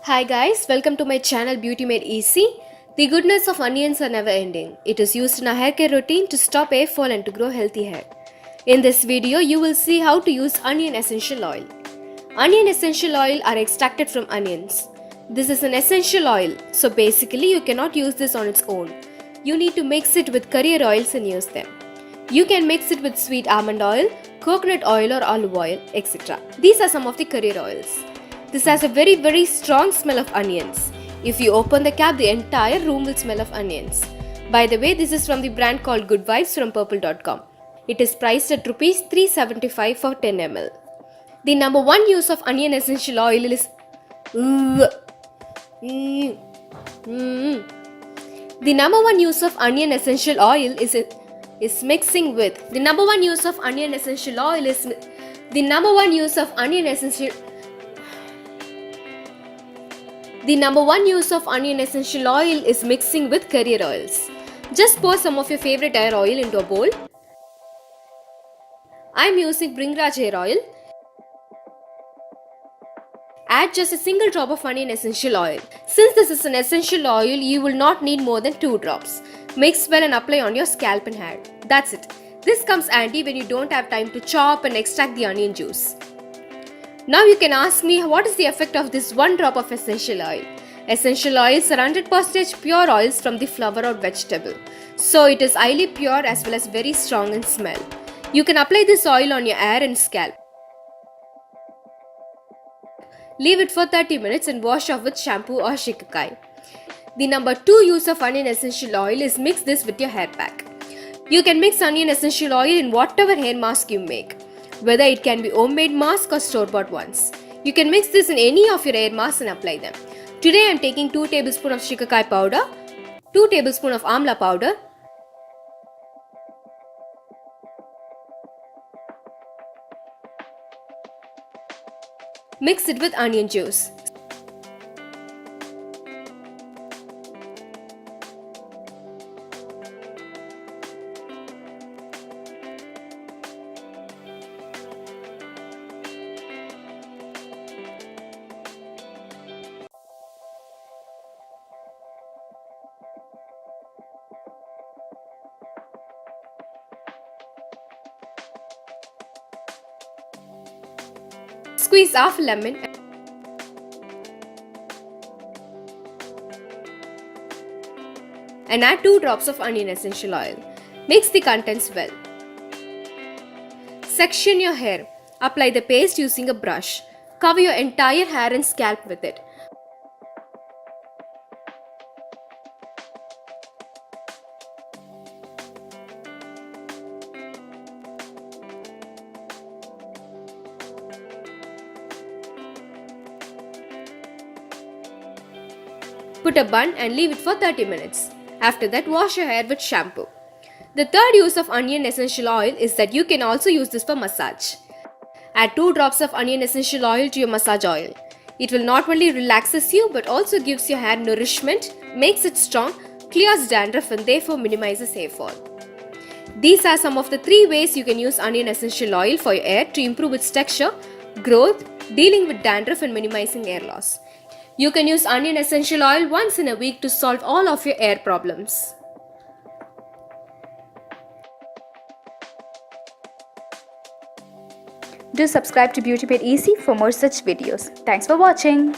Hi guys, welcome to my channel Beauty Made Easy. The goodness of onions are never ending. It is used in a hair care routine to stop hair fall and to grow healthy hair. In this video, you will see how to use onion essential oil. Onion essential oil are extracted from onions. This is an essential oil, so basically you cannot use this on its own. You need to mix it with carrier oils and use them. You can mix it with sweet almond oil, coconut oil or olive oil, etc. These are some of the carrier oils. This has a very strong smell of onions. If you open the cap, the entire room will smell of onions. By the way, this is from the brand called Good Vibes from purple.com. It is priced at Rs 375 for 10 ml. The number one use of onion essential oil is The number one use of onion essential oil is mixing with. The number one use of onion essential oil is The number one use of onion essential The number one use of onion essential oil is mixing with carrier oils. Just pour some of your favorite hair oil into a bowl. I am using Bringraj hair oil. Add just a single drop of onion essential oil. Since this is an essential oil, you will not need more than 2 drops. Mix well and apply on your scalp and hair. That's it. This comes handy when you don't have time to chop and extract the onion juice. Now you can ask me, what is the effect of this one drop of essential oil? Essential oils are 100% pure oils from the flower or vegetable. So it is highly pure as well as very strong in smell. You can apply this oil on your hair and scalp. Leave it for 30 minutes and wash off with shampoo or shikakai. The number 2 use of onion essential oil is mix this with your hair pack. You can mix onion essential oil in whatever hair mask you make. Whether it can be homemade mask or store-bought ones. You can mix this in any of your hair masks and apply them. Today I am taking 2 tablespoons of shikakai powder, 2 tablespoons of amla powder, mix it with onion juice. Squeeze half a lemon and add 2 drops of onion essential oil. Mix the contents well. Section your hair. Apply the paste using a brush. Cover your entire hair and scalp with it. Put a bun and leave it for 30 minutes. After that, wash your hair with shampoo. The third use of onion essential oil is that you can also use this for massage. Add 2 drops of onion essential oil to your massage oil. It will not only relaxes you but also gives your hair nourishment, makes it strong, clears dandruff and therefore minimizes hair fall. These are some of the 3 ways you can use onion essential oil for your hair to improve its texture, growth, dealing with dandruff and minimizing hair loss. You can use onion essential oil once in a week to solve all of your hair problems. Do subscribe to Beauty Made Easy for more such videos. Thanks for watching.